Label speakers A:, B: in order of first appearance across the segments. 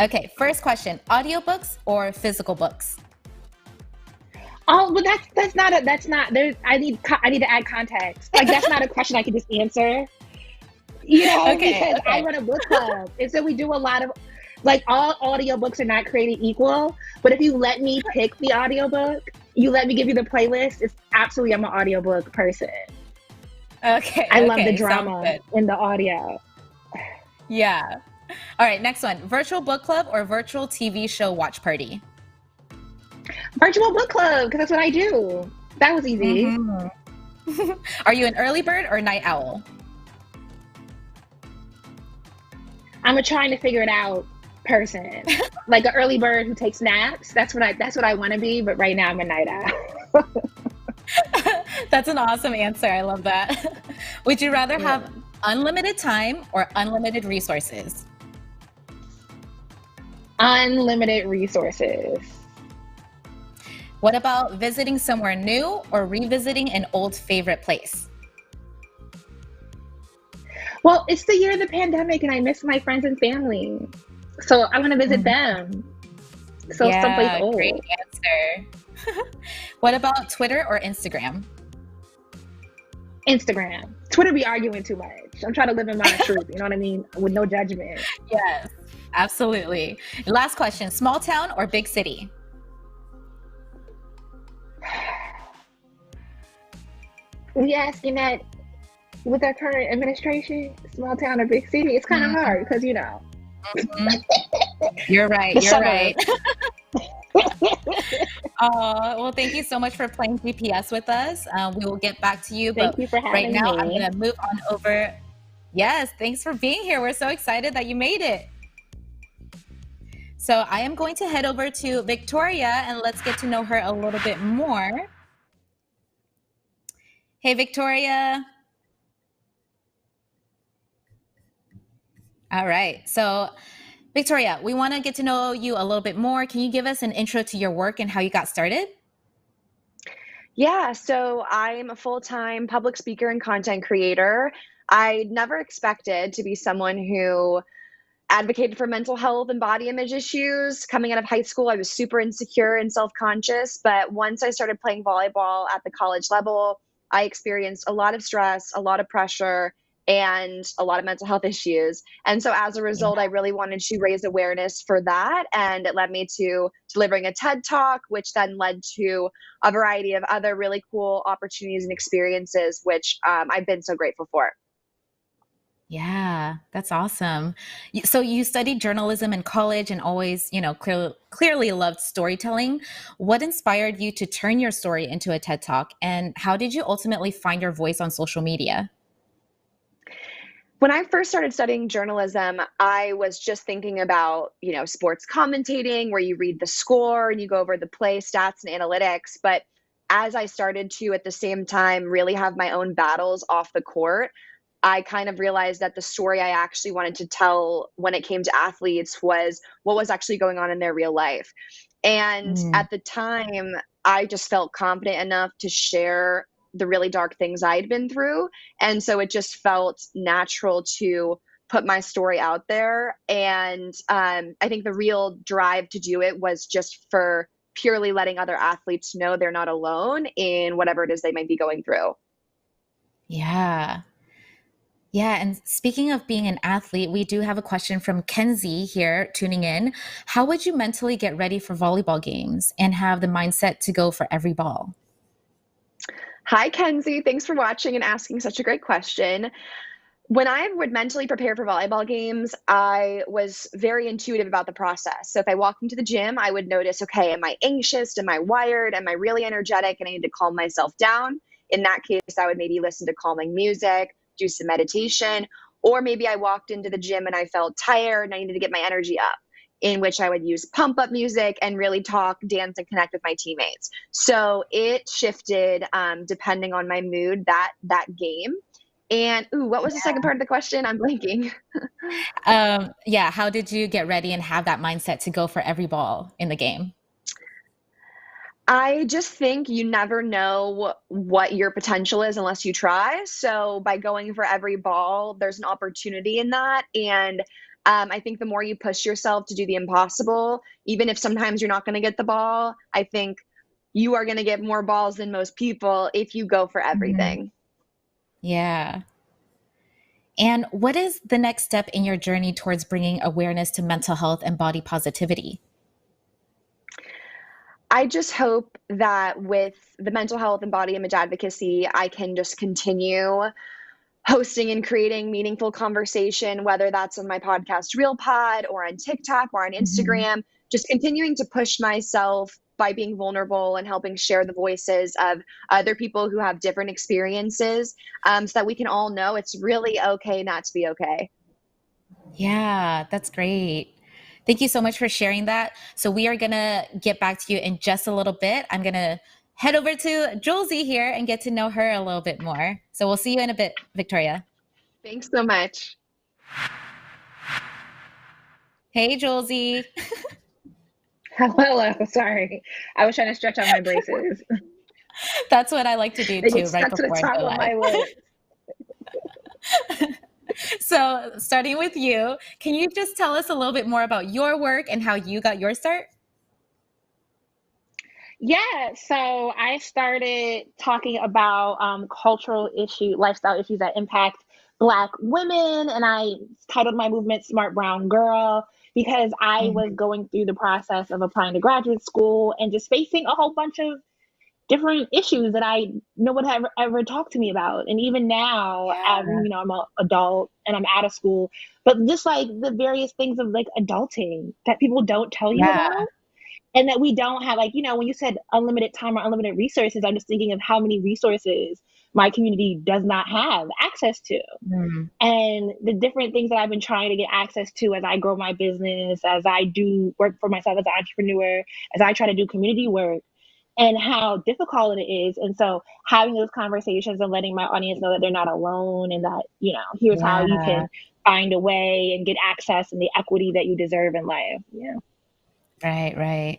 A: Okay, first question, audiobooks or physical books?
B: Oh, well, that's not there. I need to add context. Like that's not a question I can just answer.
A: Okay,
B: Because I
A: okay.
B: run a book club, and so we do a lot of like all audiobooks are not created equal. But if you let me pick the audiobook, you let me give you the playlist. It's absolutely I'm an audiobook person.
A: Okay,
B: I love the
A: okay, sounds
B: drama
A: good.
B: in the audio.
A: Yeah. All right, next one, virtual book club or virtual TV show watch party?
B: Virtual book club, because that's what I do. That was easy.
A: Mhm. Are you an early bird or night owl?
B: I'm a trying to figure it out person. Like an early bird who takes naps. That's what I want to be, but right now I'm a night owl.
A: That's an awesome answer. I love that. Would you rather
B: Yeah.
A: have unlimited time or unlimited resources?
B: Unlimited resources.
A: What about visiting somewhere new or revisiting an old favorite place?
B: Well, it's the year of the pandemic and I miss my friends and family. So I want to visit
A: Mhm.
B: them. So someplace
A: Yeah, great
B: old.
A: answer. What about Twitter or Instagram?
B: Instagram. Twitter be arguing too much. I'm trying to live in my truth, you know what I mean? With no judgment.
A: Yes, absolutely. Last question, small town or big city?
B: We asking that with our current administration, small town or big city, it's kind of hard because,
A: Mhm. You're right.
B: the
A: You're right.
B: suburbs.
A: Well, thank you so much for playing GPS with us. We will get back to you,
B: Thank
A: but
B: you for
A: right
B: having
A: now I'm
B: me.
A: going to move on over. Yes, thanks for being here. We're so excited that you made it. So I am going to head over to Victoria and let's get to know her a little bit more. Hey, Victoria. All right. So, Victoria, we want to get to know you a little bit more. Can you give us an intro to your work and how you got started?
C: Yeah, so I'm a full-time public speaker and content creator. I never expected to be someone who advocated for mental health and body image issues. Coming out of high school, I was super insecure and self-conscious, but once I started playing volleyball at the college level, I experienced a lot of stress, a lot of pressure, and a lot of mental health issues. And so as a
A: Yeah.
C: result, I really wanted to raise awareness for that. And it led me to delivering a TED Talk, which then led to a variety of other really cool opportunities and experiences, which I've been so grateful for.
A: Yeah, that's awesome. So you studied journalism in college and always, clearly loved storytelling. What inspired you to turn your story into a TED Talk, and how did you ultimately find your voice on social media?
C: When I first started studying journalism, I was just thinking about, sports commentating where you read the score and you go over the play stats and analytics. But as I started to, at the same time, really have my own battles off the court, I kind of realized that the story I actually wanted to tell when it came to athletes was what was actually going on in their real life. And
A: Mm,
C: at the time, I just felt confident enough to share the really dark things I'd been through. And so it just felt natural to put my story out there. And I think the real drive to do it was just for purely letting other athletes know they're not alone in whatever it is they might be going through.
A: yeah. Yeah, and speaking of being an athlete, we do have a question from Kenzie here tuning in. How would you mentally get ready for volleyball games and have the mindset to go for every ball?
C: Hi, Kenzie. Thanks for watching and asking such a great question. When I would mentally prepare for volleyball games, I was very intuitive about the process. So if I walked into the gym, I would notice, okay, am I anxious? Am I wired? Am I really energetic? And I need to calm myself down. In that case, I would maybe listen to calming music, do some meditation, or maybe I walked into the gym and I felt tired and I needed to get my energy up, in which I would use pump up music and really talk, dance, and connect with my teammates. So it shifted depending on my mood that game. And what was the second part of the question? I'm blanking.
A: Yeah, how did you get ready and have that mindset to go for every ball in the game?
C: I just think you never know what your potential is unless you try. So by going for every ball, there's an opportunity in that. And I think the more you push yourself to do the impossible, even if sometimes you're not going to get the ball, I think you are going to get more balls than most people if you go for everything.
A: Yeah. And what is the next step in your journey towards bringing awareness to mental health and body positivity?
C: I just hope that with the mental health and body image advocacy, I can just continue hosting and creating meaningful conversation, whether that's on my podcast Real Pod or on TikTok or on Instagram, just continuing to push myself by being vulnerable and helping share the voices of other people who have different experiences, so that we can all know it's really okay not to be okay.
A: Yeah, that's great. Thank you so much for sharing that. So we are going to get back to you in just a little bit. I'm going to head over to Julesy here and get to know her a little bit more. So we'll see you in a bit, Victoria.
C: Thanks so much.
A: Hey, Julesy.
B: Hello, sorry. I was trying to stretch out my braces.
A: That's what I like to do
B: They
A: too,
B: get
A: right
B: stuck to the
A: before I
B: top
A: go
B: of my
A: live.
B: lip.
A: So starting with you, can you just tell us a little bit more about your work and how you got your start?
B: Yeah, so I started talking about cultural lifestyle issues that impact Black women, and I titled my movement Smart Brown Girl because I was going through the process of applying to graduate school and just facing a whole bunch of different issues that no one had ever talked to me about. And even now,
A: Yeah.
B: I'm an adult and I'm out of school, but just like the various things of like adulting that people don't tell you
A: Yeah.
B: about. And that we don't have, like, when you said unlimited time or unlimited resources, I'm just thinking of how many resources my community does not have access to.
A: Mm.
B: And the different things that I've been trying to get access to as I grow my business, as I do work for myself as an entrepreneur, as I try to do community work, and how difficult it is. And so having those conversations and letting my audience know that they're not alone and that, here's how you
A: Yeah.
B: can find a way and get access and the equity that you deserve in life. Yeah.
A: Right.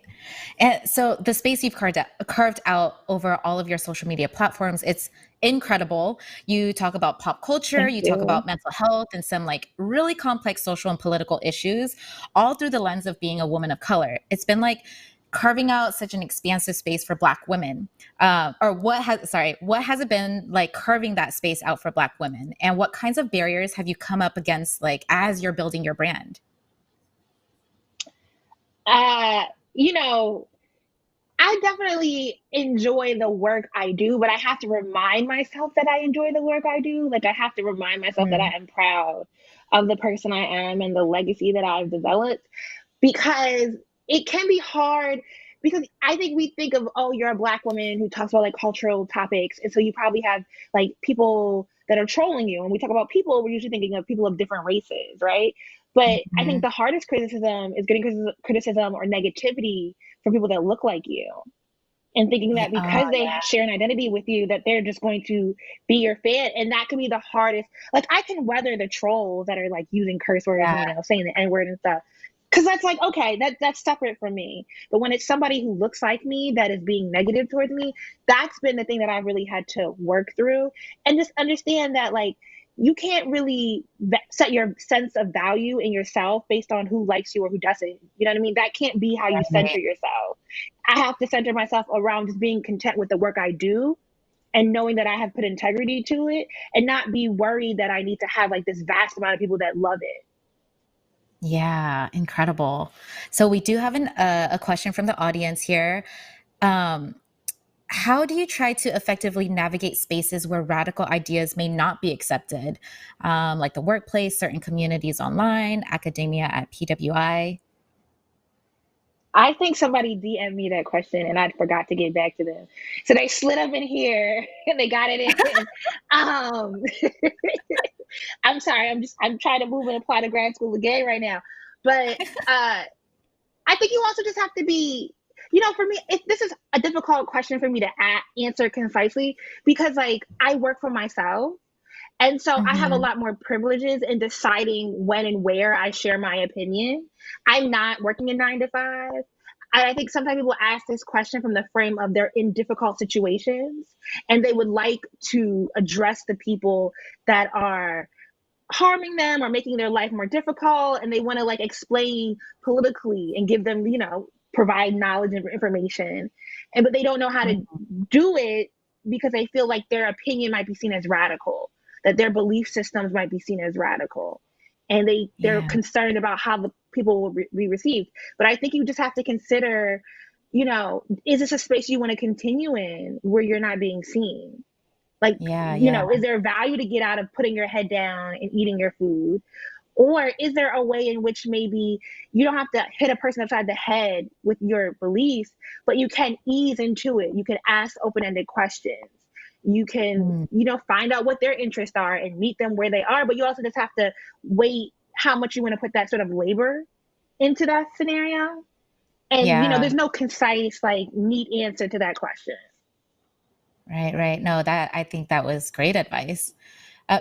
A: And so the space you've carved out over all of your social media platforms, it's incredible. You talk about pop culture,
B: Thank
A: you talk
B: you.
A: about mental health and some like really complex social and political issues, all through the lens of being a woman of color. It's been like carving out such an expansive space for Black women. What has it been like carving that space out for Black women? And what kinds of barriers have you come up against like as you're building your brand?
B: Uh, you know, I definitely enjoy the work I do, but I have to remind myself that I enjoy the work I do. Like I have to remind myself that I am proud of the person I am and the legacy that I've developed, because it can be hard, because I think we think of, oh, you're a Black woman who talks about like cultural topics. And so you probably have like people that are trolling you. And we talk about people, we're usually thinking of people of different races, right? But I think
A: Mhm.
B: the hardest criticism is getting criticism or negativity from people that look like you, and thinking
A: Yeah.
B: that because they share an identity with you that they're just going to be your fan. And that can be the hardest. Like I can weather the trolls that are like using curse words and saying the N-word and stuff, because that's like, okay, that's separate from me. But when it's somebody who looks like me that is being negative towards me, that's been the thing that I've really had to work through, and just understand that like you can't really set your sense of value in yourself based on who likes you or who doesn't. You know what I mean? That can't be how you center yourself. I have to center myself around just being content with the work I do and knowing that I have put integrity to it, and not be worried that I need to have like this vast amount of people that love it.
A: Yeah, incredible. So we do have a question from the audience here. Um, how do you try to effectively navigate spaces where radical ideas may not be accepted, like the workplace, certain communities online, academia at PWI?
B: I think somebody DM'd me that question and I forgot to get back to them. So they slid up in here and they got it in. Um, I'm sorry. I'm trying to move and apply to grad school again right now. But I think you also just have to be, for me, this is a difficult question for me to answer concisely, because like I work for myself. And so I have a lot more privileges in deciding when and where I share my opinion. I'm not working a 9 to 5. I think sometimes people ask this question from the frame of they're in difficult situations and they would like to address the people that are harming them or making their life more difficult, and they want to like explain politically and give them, provide knowledge and information, but they don't know how to do it because they feel like their opinion might be seen as radical, that their belief systems might be seen as radical, and they're concerned about how the people will be received. But I think you just have to consider, is this a space you want to continue in where you're not being seen? Like, is there value to get out of putting your head down and eating your food? Or is there a way in which maybe you don't have to hit a person upside the head with your beliefs, but you can ease into it? You can ask open-ended questions. You can, find out what their interests are and meet them where they are. But you also just have to weigh how much you want to put that sort of labor into that scenario. And, there's no concise, like, neat answer to that question.
A: Right. No, I think that was great advice.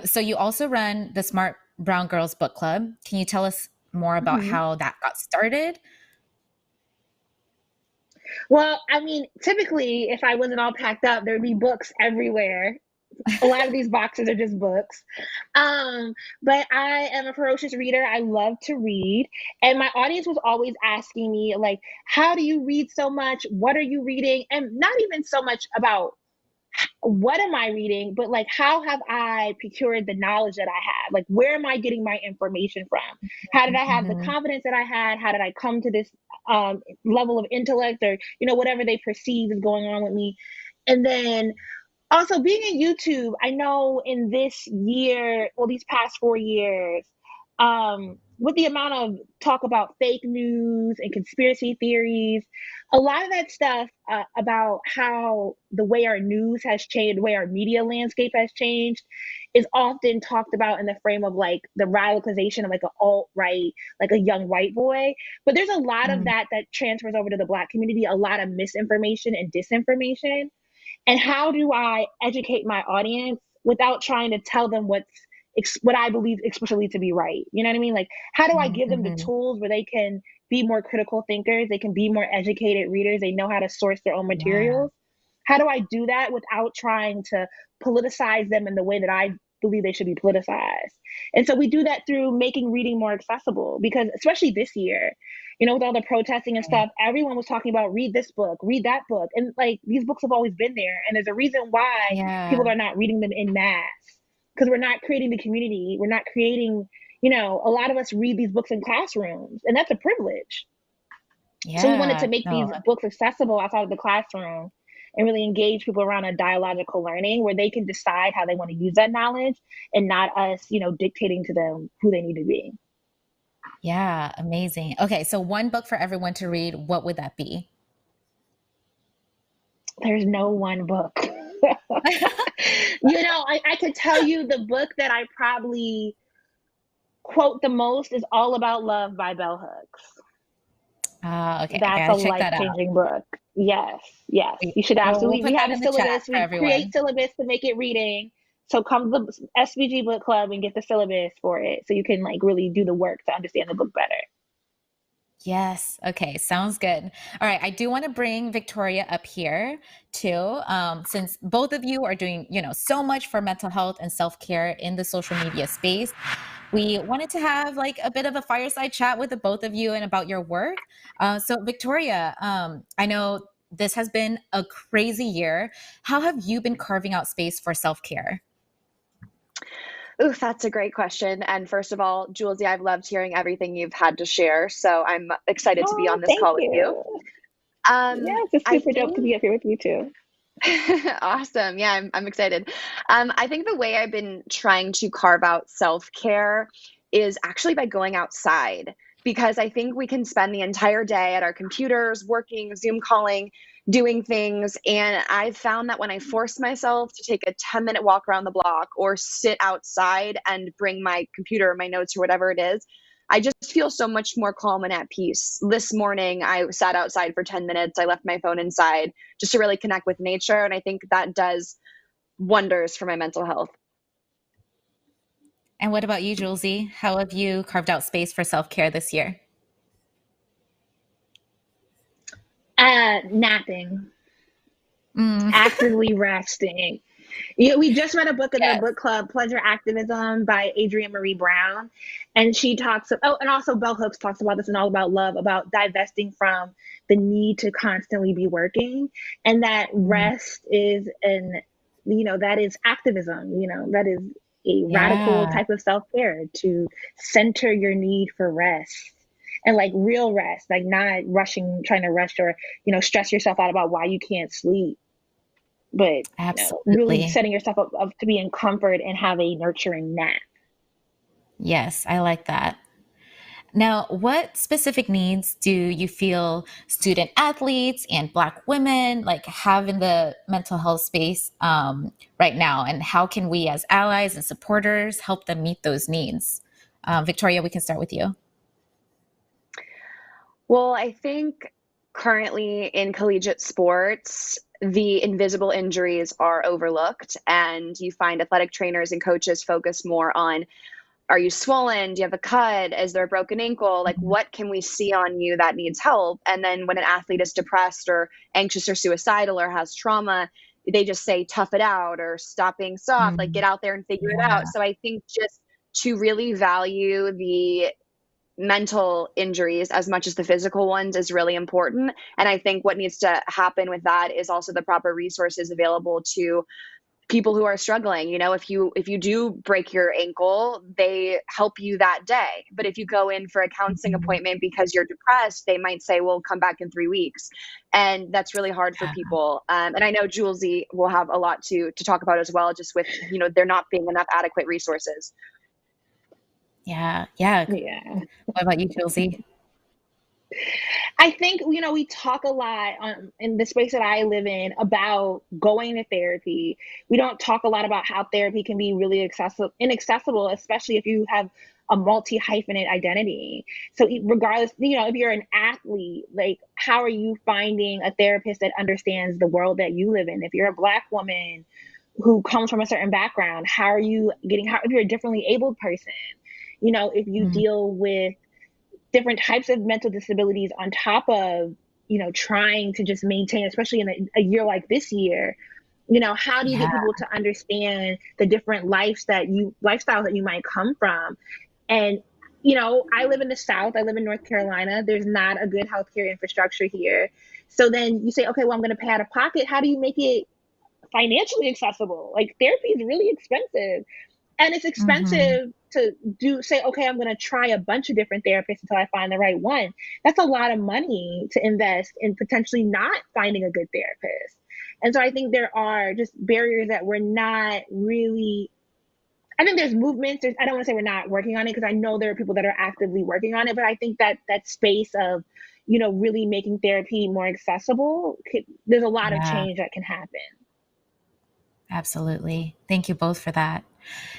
A: So you also run the Smart Brown Girls Book Club. Can you tell us more about how that got started?
B: Well, I mean, typically, if I wasn't all packed up, there'd be books everywhere. A lot of these boxes are just books. But I am a ferocious reader. I love to read. And my audience was always asking me, like, how do you read so much? What are you reading? And not even so much about what am I reading, but like, how have I procured the knowledge that I have? Like, where am I getting my information from? How did I have the confidence that I had? How did I come to this level of intellect, or, whatever they perceive is going on with me? And then also being in YouTube, I know in this year, well, these past 4 years, with the amount of talk about fake news and conspiracy theories, a lot of that stuff about how the way our news has changed, the way our media landscape has changed, is often talked about in the frame of like the radicalization of like an alt-right, like a young white boy. But there's a lot of that transfers over to the Black community, a lot of misinformation and disinformation. And how do I educate my audience without trying to tell them what I believe explicitly to be right? You know what I mean? Like, how do I give them the tools where they can be more critical thinkers? They can be more educated readers. They know how to source their own materials. How do I do that without trying to politicize them in the way that I believe they should be politicized? And so we do that through making reading more accessible, because especially this year, with all the protesting and stuff, everyone was talking about read this book, read that book. And like, these books have always been there. And there's a reason why people are not reading them in mass, because we're not creating the community. We're not creating, a lot of us read these books in classrooms, and that's a privilege. So we wanted to make these books accessible outside of the classroom and really engage people around a dialogical learning where they can decide how they want to use that knowledge, and not us, dictating to them who they need to be.
A: Yeah, amazing. Okay, so one book for everyone to read, what would that be?
B: There's no one book. I could tell you the book that I probably quote the most is All About Love by Bell Hooks.
A: Okay.
B: That's a life-changing book. Yes. You should absolutely. We have a syllabus. We create syllabus to make it reading. So come to the SBG book club and get the syllabus for it, so you can like really do the work to understand the book better.
A: Yes. Okay. Sounds good. All right. I do want to bring Victoria up here too, since both of you are doing, so much for mental health and self-care in the social media space. We wanted to have like a bit of a fireside chat with the both of you and about your work. So Victoria, I know this has been a crazy year. How have you been carving out space for self-care?
C: Ooh, that's a great question. And first of all, Julesy, I've loved hearing everything you've had to share. So I'm excited to be on this call with you.
B: It's super dope to be up here with you too.
C: Awesome. Yeah, I'm excited. I think the way I've been trying to carve out self-care is actually by going outside, because I think we can spend the entire day at our computers, working, Zoom calling, doing things. And I've found that when I force myself to take a 10-minute walk around the block or sit outside and bring my computer, my notes, or whatever it is, I just feel so much more calm and at peace. This morning, I sat outside for 10 minutes. I left my phone inside just to really connect with nature. And I think that does wonders for my mental health.
A: And what about you, Julesy? How have you carved out space for self-care this year?
B: Napping. Actively resting. Yeah, we just read a book in the
A: Yes.
B: book club, Pleasure Activism by Adrienne Marie Brown. And she talks, and also Bell Hooks talks about this and All About Love, about divesting from the need to constantly be working. And that
A: Mm,
B: rest is that is activism, that is a radical
A: yeah,
B: type of self-care to center your need for rest. And like real rest, like not rushing, trying to rush or, stress yourself out about why you can't sleep, but really
A: absolutely.
B: setting yourself up to be in comfort and have a nurturing nap.
A: Yes, I like that. Now, what specific needs do you feel student athletes and Black women like have in the mental health space right now? And how can we as allies and supporters help them meet those needs? Victoria, we can start with you.
C: Well, I think currently in collegiate sports, the invisible injuries are overlooked, and you find athletic trainers and coaches focus more on, are you swollen? Do you have a cut? Is there a broken ankle? Like,
A: Mhm.
C: what can we see on you that needs help? And then when an athlete is depressed or anxious or suicidal or has trauma, they just say, tough it out or stop being soft, like,
A: Mm,
C: get out there and figure it
A: yeah,
C: out. So I think just to really value the mental injuries as much as the physical ones is really important. And I think what needs to happen with that is also the proper resources available to people who are struggling. If you do break your ankle, they help you that day. But if you go in for a counseling
A: mhm,
C: appointment because you're depressed, they might say, well, come back in 3 weeks. And that's really hard for
A: yeah,
C: people. And I know Julesy will have a lot to talk about as well, just with, there not being enough adequate resources.
A: yeah, yeah.
B: Yeah.
A: What about you, Josie?
B: I think, we talk a lot in the space that I live in about going to therapy. We don't talk a lot about how therapy can be really inaccessible, especially if you have a multi hyphenate identity. So regardless, if you're an athlete, like how are you finding a therapist that understands the world that you live in? If you're a Black woman who comes from a certain background, how are you if you're a differently abled person, if you
A: Mm,
B: deal with different types of mental disabilities on top of trying to just maintain, especially in a year like this year, how do you
A: yeah,
B: get people to understand the different lifestyles that you might come from? And I live in the South, I live in North Carolina, there's not a good healthcare infrastructure here. So then you say, okay, well, I'm going to pay out of pocket. How do you make it financially accessible? Like therapy is really expensive, and it's
A: mhm,
B: expensive to say, okay, I'm going to try a bunch of different therapists until I find the right one. That's a lot of money to invest in potentially not finding a good therapist. And so I think there are just barriers that we're not really, I think there's movements. I don't want to say we're not working on it, because I know there are people that are actively working on it, but I think that that space of, really making therapy more accessible, there's a lot of
A: yeah,
B: change that can happen.
A: absolutely. Thank you both for that.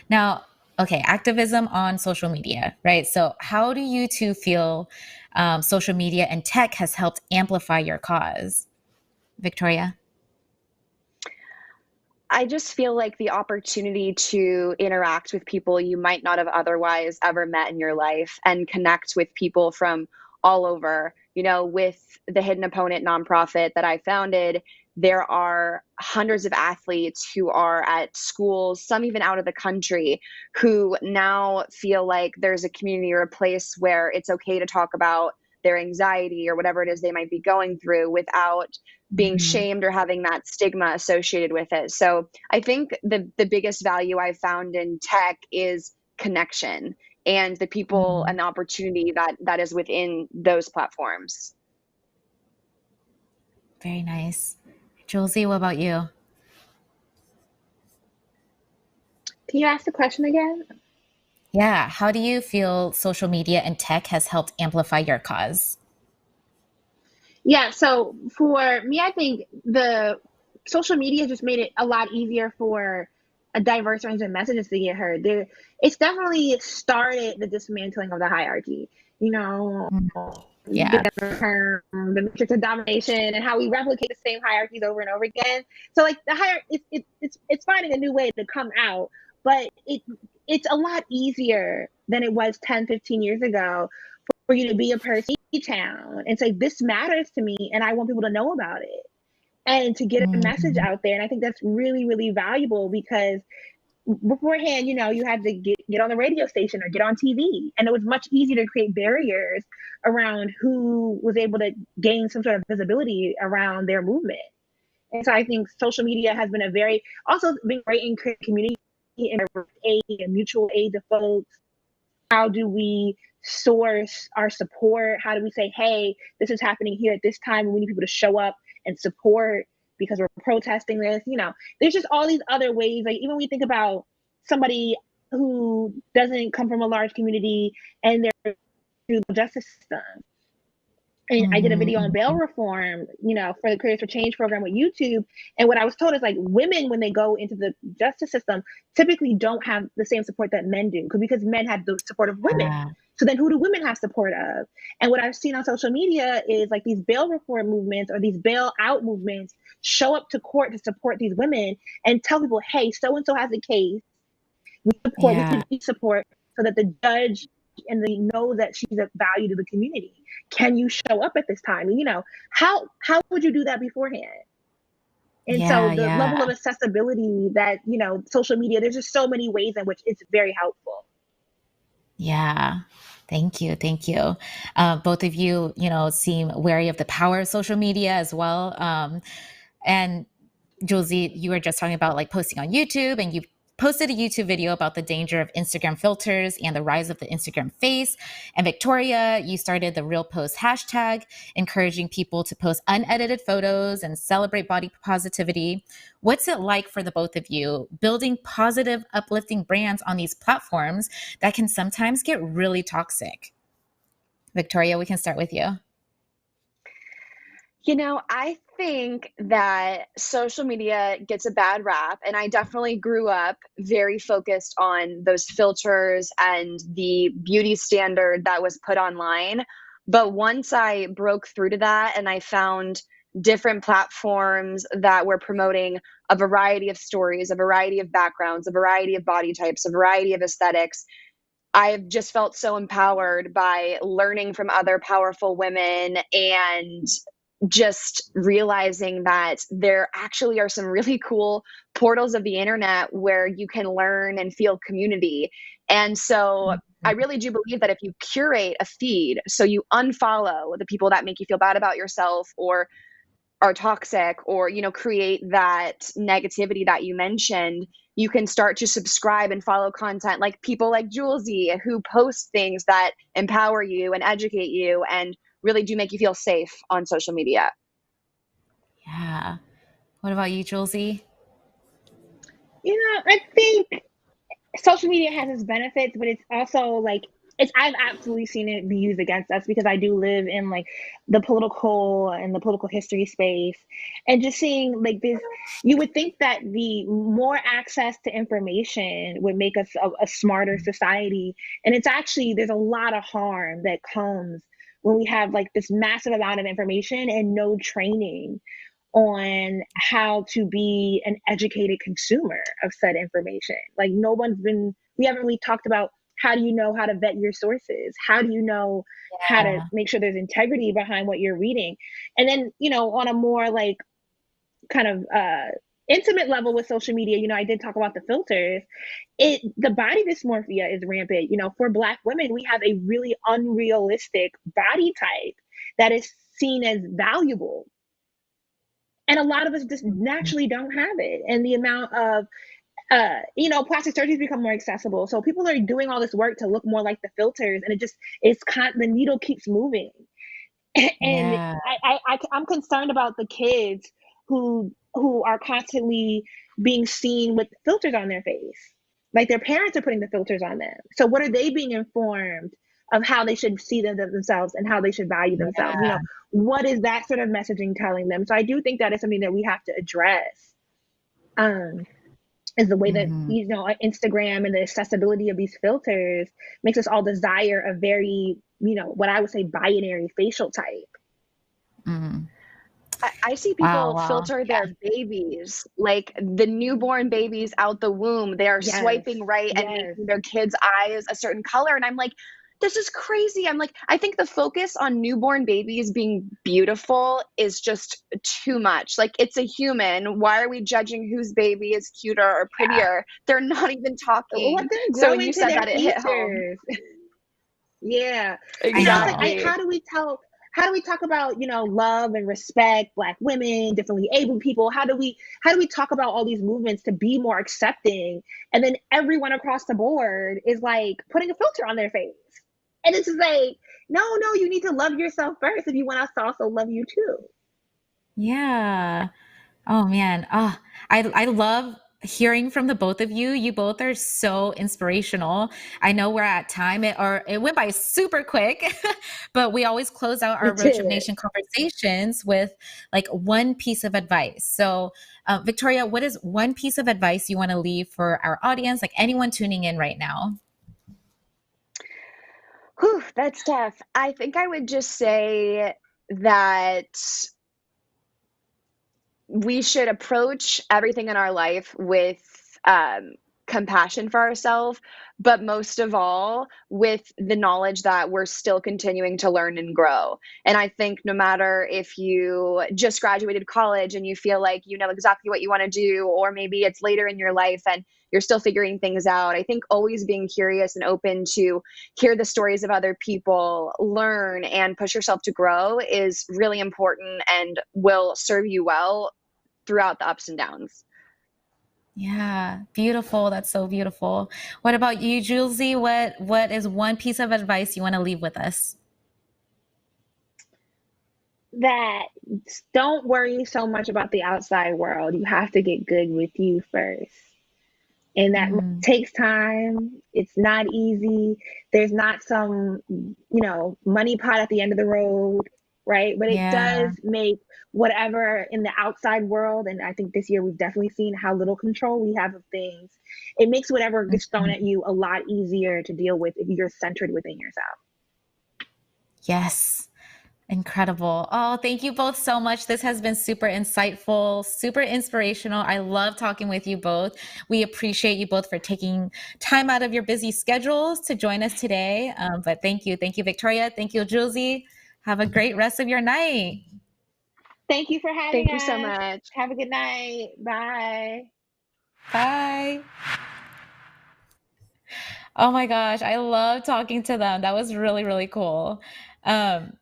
A: Now, okay, activism on social media, right? So, how do you two feel social media and tech has helped amplify your cause? Victoria?
C: I just feel like the opportunity to interact with people you might not have otherwise ever met in your life and connect with people from all over. With the Hidden Opponent nonprofit that I founded, there are hundreds of athletes who are at schools, some even out of the country, who now feel like there's a community or a place where it's okay to talk about their anxiety or whatever it is they might be going through without being
A: Mhm,
C: shamed or having that stigma associated with it. So I think the biggest value I've found in tech is connection and the people
A: mhm.
C: and the opportunity that is within those platforms.
A: Very nice. Josie, what about you?
B: Can you ask the question again?
A: Yeah, how do you feel social media and tech has helped amplify your cause?
B: Yeah, so for me, I think the social media just made it a lot easier for a diverse range of messages to get heard. It's definitely started the dismantling of the hierarchy. You know,
A: Mm, yeah.
B: the term, the matrix of domination, and how we replicate the same hierarchies over and over again. So, like the hierarchy, it's finding a new way to come out, but it's a lot easier than it was 10, 15 years ago for you to be a person in town and say, this matters to me and I want people to know about it. and to get a message
A: Mm,
B: out there. And I think that's really, really valuable because beforehand, you had to get on the radio station or get on TV. And it was much easier to create barriers around who was able to gain some sort of visibility around their movement. And so I think social media has been also been great in creating community and aid and mutual aid to folks. How do we source our support? How do we say, hey, this is happening here at this time and we need people to show up and support because we're protesting this? There's just all these other ways. Like even when we think about somebody who doesn't come from a large community and they're through the justice system. And I did a video on bail reform, for the Creators for Change program with YouTube. And what I was told is like women, when they go into the justice system, typically don't have the same support that men do because men have the support of women.
A: yeah,
B: So then who do women have support of? And what I've seen on social media is like these bail reform movements or these bail out movements show up to court to support these women and tell people, hey, so-and-so has a case. We
A: yeah,
B: need support so that the judge and they know that she's a value to the community. Can you show up at this time? How would you do that beforehand? And so
A: yeah,
B: the
A: yeah.
B: level of accessibility that, social media, there's just so many ways in which it's very helpful.
A: Yeah. Thank you. Thank you. Both of you, seem wary of the power of social media as well. And Josie, you were just talking about like posting on YouTube, and you posted a YouTube video about the danger of Instagram filters and the rise of the Instagram face. And Victoria, you started the Real Post hashtag, encouraging people to post unedited photos and celebrate body positivity. What's it like for the both of you building positive, uplifting brands on these platforms that can sometimes get really toxic? Victoria, we can start with you.
C: I think that social media gets a bad rap, and I definitely grew up very focused on those filters and the beauty standard that was put online. But once I broke through to that and I found different platforms that were promoting a variety of stories, a variety of backgrounds, a variety of body types, a variety of aesthetics, I've just felt so empowered by learning from other powerful women and just realizing that there actually are some really cool portals of the internet where you can learn and feel community. And so I really do believe that if you curate a feed, so you unfollow the people that make you feel bad about yourself or are toxic or, create that negativity that you mentioned, you can start to subscribe and follow content like people like Julesy who post things that empower you and educate you and really do make you feel safe on social media.
A: Yeah. What about you, Julesy?
B: I think social media has its benefits, but it's also like I've absolutely seen it be used against us because I do live in like the political and the political history space, and just seeing like this, you would think that the more access to information would make us a smarter society, and it's actually there's a lot of harm that comes when we have like this massive amount of information and no training on how to be an educated consumer of said information. Like we haven't really talked about how do you know how to vet your sources? How do you know how to make sure there's integrity behind what you're reading? And then, on a more like kind of intimate level with social media, I did talk about the filters. The body dysmorphia is rampant. For Black women, we have a really unrealistic body type that is seen as valuable. And a lot of us just naturally don't have it. And the amount of, plastic surgery has become more accessible. So people are doing all this work to look more like the filters, and the needle keeps moving. And
A: Yeah.
B: I'm concerned about the kids who are constantly being seen with filters on their face. Like their parents are putting the filters on them. So what are they being informed of how they should see themselves and how they should value themselves? What is that sort of messaging telling them? So I do think that is something that we have to address. Is the way that Instagram and the accessibility of these filters makes us all desire a very, what I would say binary facial type.
A: Mm.
C: I see people filter their babies, like the newborn babies out the womb. They are swiping right and making their kids' eyes a certain color. And I'm like, this is crazy. I'm like, I think the focus on newborn babies being beautiful is just too much. Like, it's a human. Why are we judging whose baby is cuter or prettier? They're not even talking.
B: What they're
C: So when
B: growing
C: you
B: to
C: said
B: their
C: that, it hit home.
B: futures. Yeah.
A: I
B: And I was
A: know.
B: like, how do we talk about, love and respect, Black women, differently abled people? How do we talk about all these movements to be more accepting? And then everyone across the board is like putting a filter on their face. And it's just like, no, you need to love yourself first if you want us to also love you too.
A: Yeah. Oh man. I love hearing from the both of you. You both are so inspirational. I know we're at time. It went by super quick, but we always close out our
B: It
A: Road Trip
B: did.
A: Nation conversations with like one piece of advice. So, Victoria, what is one piece of advice you want to leave for our audience, like anyone tuning in right now?
C: Whew, that's tough. I think I would just say that we should approach everything in our life with compassion for ourselves, but most of all, with the knowledge that we're still continuing to learn and grow. And I think no matter if you just graduated college and you feel like you know exactly what you want to do, or maybe it's later in your life and you're still figuring things out, I think always being curious and open to hear the stories of other people, learn, and push yourself to grow is really important and will serve you well throughout the ups and downs.
A: Yeah, beautiful. That's so beautiful. What about you, Julesy? What is one piece of advice you want to leave with us?
B: That don't worry so much about the outside world. You have to get good with you first. And that
A: Mm,
B: takes time. It's not easy. There's not some, money pot at the end of the road, right? But it
A: yeah.
B: does make whatever in the outside world, and I think this year we've definitely seen how little control we have of things. It makes whatever gets thrown
A: Mhm.
B: at you a lot easier to deal with if you're centered within yourself.
A: Yes. Incredible. Oh, thank you both so much. This has been super insightful, super inspirational. I love talking with you both. We appreciate you both for taking time out of your busy schedules to join us today. But thank you. Thank you, Victoria. Thank you, Julesy. Have a great rest of your night.
B: Thank you for having
C: Thank you so
B: us.
C: much.
B: Have a good night. Bye.
A: Bye. Oh my gosh, I love talking to them. That was really, really cool. Um,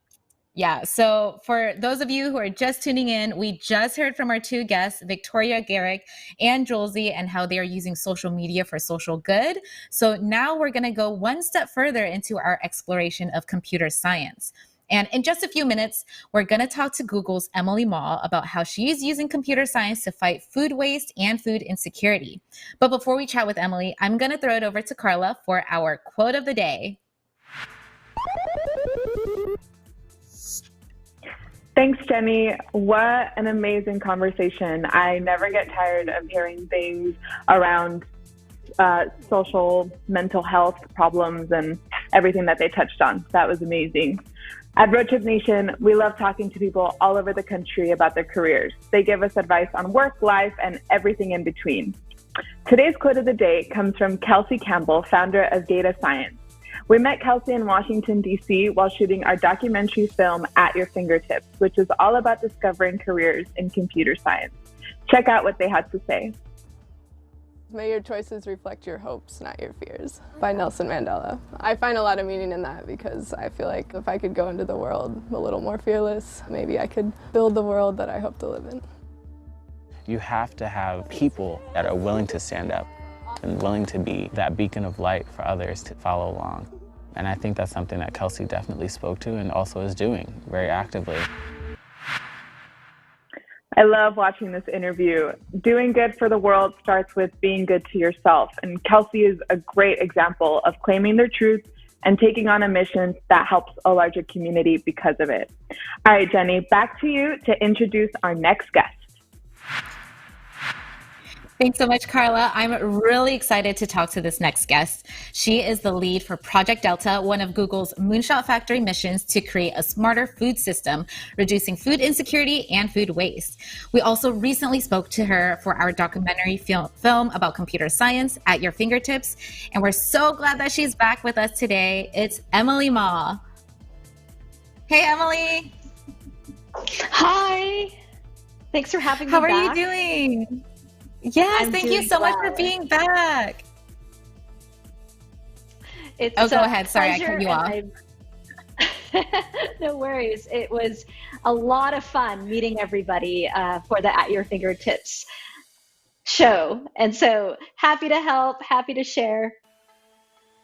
A: Yeah. So for those of you who are just tuning in, we just heard from our two guests, Victoria, Garrick, and Julesy, and how they are using social media for social good. So now we're going to go one step further into our exploration of computer science. And in just a few minutes, we're going to talk to Google's Emily Ma about how she's using computer science to fight food waste and food insecurity. But before we chat with Emily, I'm going to throw it over to Carla for our quote of the day.
D: Thanks, Jenny. What an amazing conversation. I never get tired of hearing things around social mental health problems and everything that they touched on. That was amazing. At Roadtrip Nation, we love talking to people all over the country about their careers. They give us advice on work, life, and everything in between. Today's quote of the day comes from Kelsey Campbell, founder of Data Science. We met Kelsey in Washington, D.C. while shooting our documentary film At Your Fingertips, which is all about discovering careers in computer science. Check out what they had to say.
E: May your choices reflect your hopes, not your fears, by Nelson Mandela. I find a lot of meaning in that because I feel like if I could go into the world a little more fearless, maybe I could build the world that I hope to live in.
F: You have to have people that are willing to stand up and willing to be that beacon of light for others to follow along. And I think that's something that Kelsey definitely spoke to and also is doing very actively.
D: I love watching this interview. Doing good for the world starts with being good to yourself. And Kelsey is a great example of claiming their truth and taking on a mission that helps a larger community because of it. All right, Jenny, back to you to introduce our next guest.
A: Thanks so much, Carla. I'm really excited to talk to this next guest. She is the lead for Project Delta, one of Google's Moonshot Factory missions to create a smarter food system, reducing food insecurity and food waste. We also recently spoke to her for our documentary film about computer science, At Your Fingertips, and we're so glad that she's back with us today. It's Emily Ma. Hey, Emily.
G: Hi. Thanks for having me
A: How
G: back.
A: are you doing? Yes, thank you so much for being back.
G: It's
A: go ahead. Sorry, I cut you off.
G: No worries. It was a lot of fun meeting everybody for the At Your Fingertips show. And so happy to help, happy to share.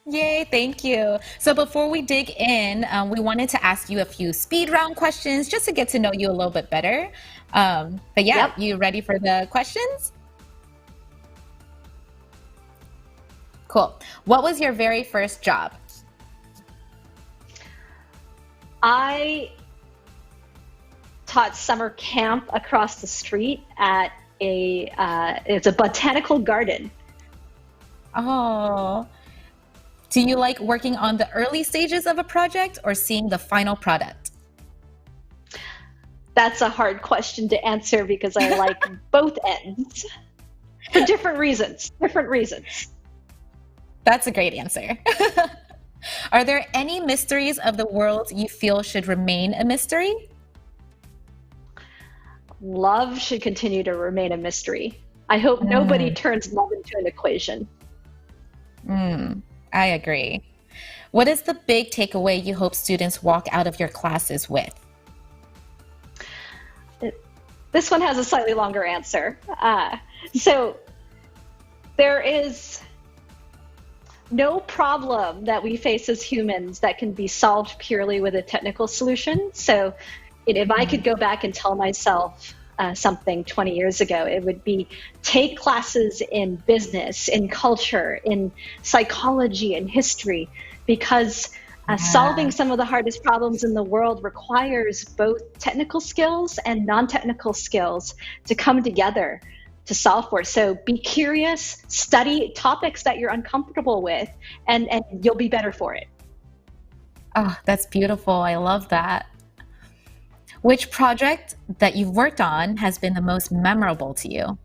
A: Yay, thank you. So before we dig in, we wanted to ask you a few speed round questions just to get to know you a little bit better. But yeah,
G: Yep.
A: You ready for the questions? Cool. What was your very first job?
G: I taught summer camp across the street at it's a botanical garden.
A: Oh, do you like working on the early stages of a project or seeing the final product?
G: That's a hard question to answer because I like both ends for different reasons.
A: That's a great answer. Are there any mysteries of the world you feel should remain a mystery?
G: Love should continue to remain a mystery. I hope nobody turns love into an equation.
A: I agree. What is the big takeaway you hope students walk out of your classes with?
G: This one has a slightly longer answer. So there is no problem that we face as humans that can be solved purely with a technical solution. So if I could go back and tell myself something 20 years ago, it would be take classes in business, in culture, in psychology, and history, because solving some of the hardest problems in the world requires both technical skills and non-technical skills to come together to solve for. So be curious, study topics that you're uncomfortable with, and you'll be better for it.
A: Oh, that's beautiful. I love that. Which project that you've worked on has been the most memorable to you?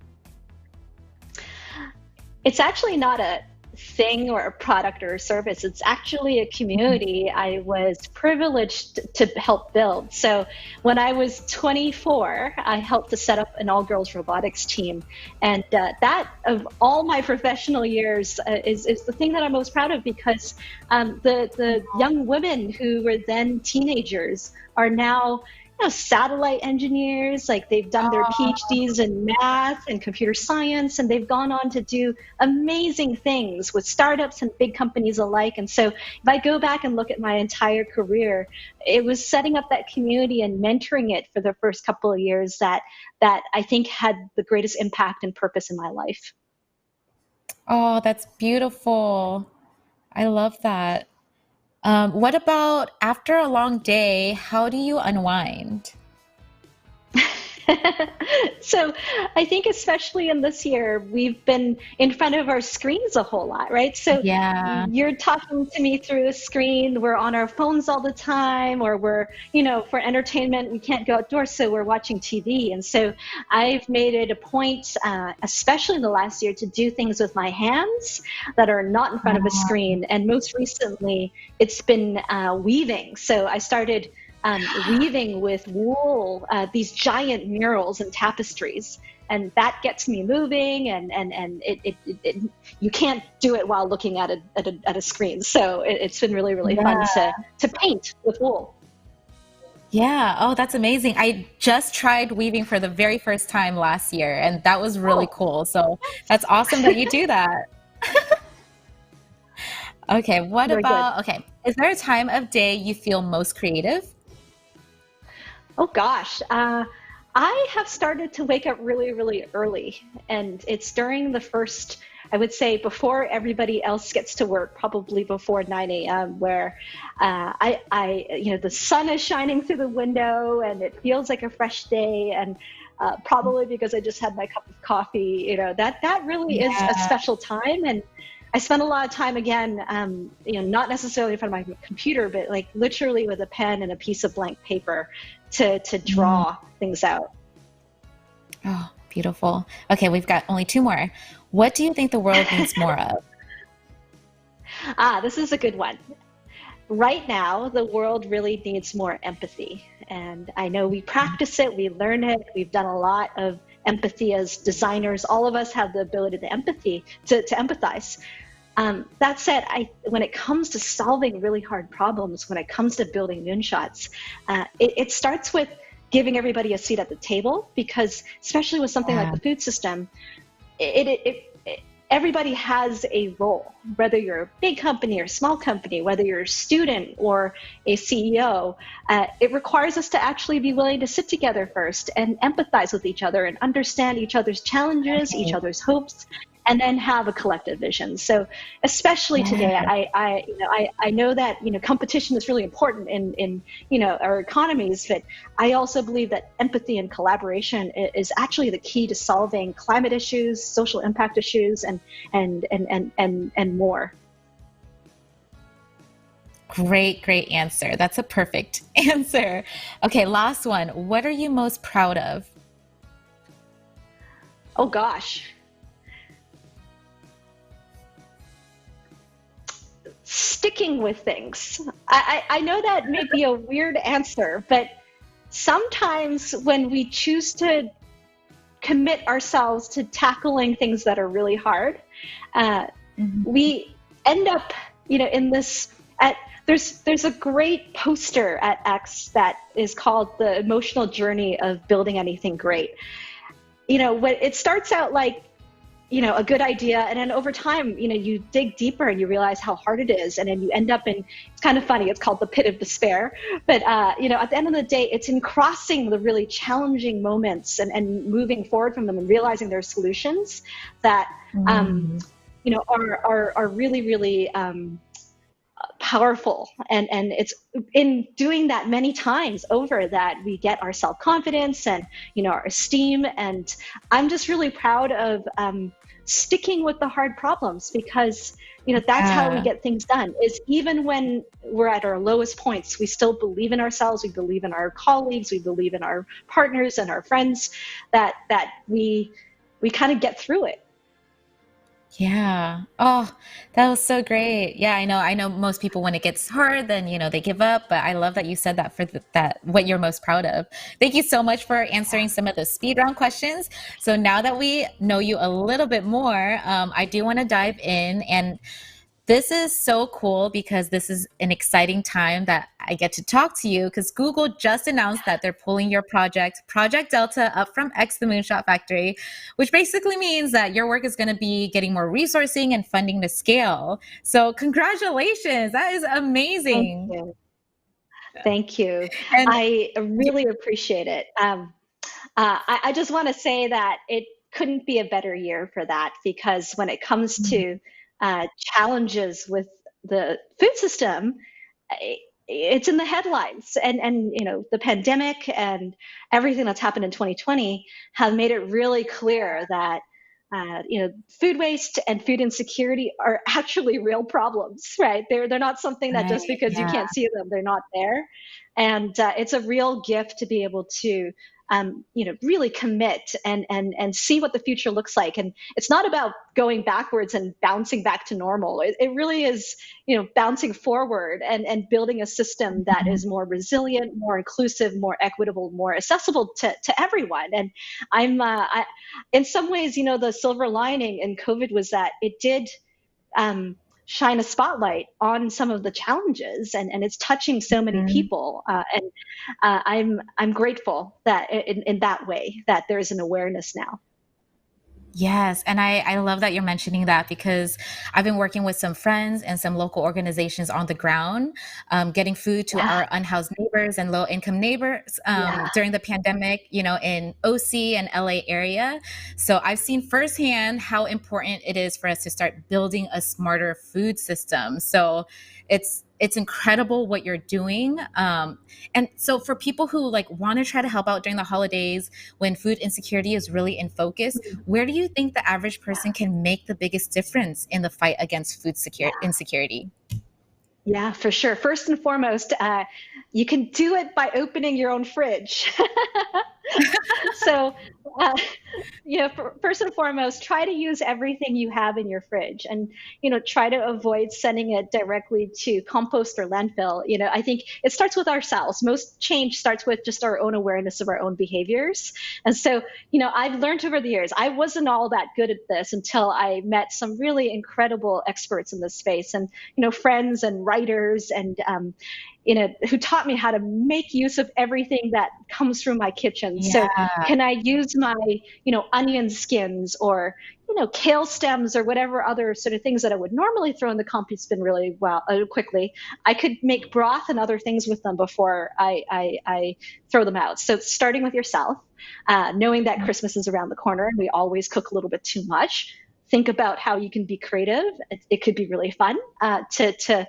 G: It's actually not a thing or a product or a service. It's actually a community I was privileged to help build. So when I was 24, I helped to set up an all-girls robotics team. And that, of all my professional years, is the thing that I'm most proud of, because the young women who were then teenagers are now satellite engineers. Like, they've done their PhDs in math and computer science, and they've gone on to do amazing things with startups and big companies alike. And so if I go back and look at my entire career, it was setting up that community and mentoring it for the first couple of years that I think had the greatest impact and purpose in my life.
A: Oh, that's beautiful. I love that. What about after a long day, how do you unwind?
G: So I think especially in this year, we've been in front of our screens a whole lot, right? So
A: Yeah.
G: You're talking to me through a screen. We're on our phones all the time, or we're, for entertainment, we can't go outdoors, so we're watching TV. And so I've made it a point, especially in the last year, to do things with my hands that are not in front of a screen. And most recently, it's been weaving. So I started weaving with wool, these giant murals and tapestries, and that gets me moving. And you can't do it while looking at a screen. So it's been really, really fun to paint with wool.
A: Yeah. Oh, that's amazing. I just tried weaving for the very first time last year, and that was really cool. So that's awesome that you do that. Okay. Okay. Is there a time of day you feel most creative?
G: Oh gosh, I have started to wake up really, really early, and it's during the first, I would say, before everybody else gets to work, probably before 9 a.m., where the sun is shining through the window, and it feels like a fresh day, and probably because I just had my cup of coffee, that really is a special time. And I spend a lot of time, again, not necessarily in front of my computer, but like literally with a pen and a piece of blank paper to draw things out.
A: Oh, beautiful. Okay, we've got only two more. What do you think the world needs more of?
G: This is a good one. Right now, the world really needs more empathy. And I know we practice it, we learn it, we've done a lot of empathy as designers. All of us have the ability to empathize. That said, when it comes to solving really hard problems, when it comes to building moonshots, it starts with giving everybody a seat at the table, because especially with something like the food system, everybody has a role, whether you're a big company or a small company, whether you're a student or a CEO. It requires us to actually be willing to sit together first and empathize with each other and understand each other's challenges, each other's hopes, and then have a collective vision. So especially today, I know that competition is really important in our economies, but I also believe that empathy and collaboration is actually the key to solving climate issues, social impact issues, and more.
A: Great answer. That's a perfect answer. Okay, last one. What are you most proud of?
G: Oh gosh. Sticking with things. I know that may be a weird answer, but sometimes when we choose to commit ourselves to tackling things that are really hard, we end up, in this. There's a great poster at X that is called The Emotional Journey of Building Anything Great. When it starts out like, a good idea, and then over time, you dig deeper and you realize how hard it is, and then you end up in, it's kind of funny, it's called the pit of despair, but at the end of the day, it's in crossing the really challenging moments and moving forward from them and realizing there are solutions that are really, really powerful, and it's in doing that many times over that we get our self-confidence and our esteem. And I'm just really proud of sticking with the hard problems, because that's how we get things done, is even when we're at our lowest points, we still believe in ourselves, we believe in our colleagues, we believe in our partners and our friends, that we kind of get through it.
A: Yeah. Oh, that was so great. Yeah, I know most people, when it gets hard, then, they give up, but I love that you said that for that, what you're most proud of. Thank you so much for answering some of the speed round questions. So now that we know you a little bit more, I do want to dive in, and this is so cool because this is an exciting time that I get to talk to you, because Google just announced that they're pulling your project, Project Delta, up from X the Moonshot Factory, which basically means that your work is going to be getting more resourcing and funding to scale. So congratulations. That is amazing.
G: Thank you. Thank you.
A: And
G: I really appreciate it. I just want to say that it couldn't be a better year for that, because when it comes to challenges with the food system, it's in the headlines, and the pandemic and everything that's happened in 2020 have made it really clear that food waste and food insecurity are actually real problems, right? They're not something that just because you can't see them, they're not there. And it's a real gift to be able to really commit and see what the future looks like. And it's not about going backwards and bouncing back to normal. It really is, bouncing forward and building a system that is more resilient, more inclusive, more equitable, more accessible to everyone. And in some ways, the silver lining in COVID was that it did shine a spotlight on some of the challenges, and it's touching so many people. And I'm grateful that in that way that there is an awareness now.
A: Yes, and I love that you're mentioning that because I've been working with some friends and some local organizations on the ground, getting food to
G: Yeah,
A: our unhoused neighbors and low income neighbors
G: yeah.
A: during the pandemic, in OC and LA area. So I've seen firsthand how important it is for us to start building a smarter food system. So it's incredible what you're doing. And so for people who like want to try to help out during the holidays when food insecurity is really in focus, where do you think the average person can make the biggest difference in the fight against insecurity?
G: Yeah, for sure. First and foremost, you can do it by opening your own fridge. So, uh, first and foremost, try to use everything you have in your fridge, and try to avoid sending it directly to compost or landfill. I think it starts with ourselves. Most change starts with just our own awareness of our own behaviors. And so, I've learned over the years, I wasn't all that good at this until I met some really incredible experts in this space, and friends and writers, and who taught me how to make use of everything that comes through my kitchen. So
A: Yeah,
G: can I use my, onion skins, or, kale stems, or whatever other sort of things that I would normally throw in the compost bin really well, quickly. I could make broth and other things with them before I throw them out. So starting with yourself, knowing that Christmas is around the corner and we always cook a little bit too much. Think about how you can be creative. It could be really fun to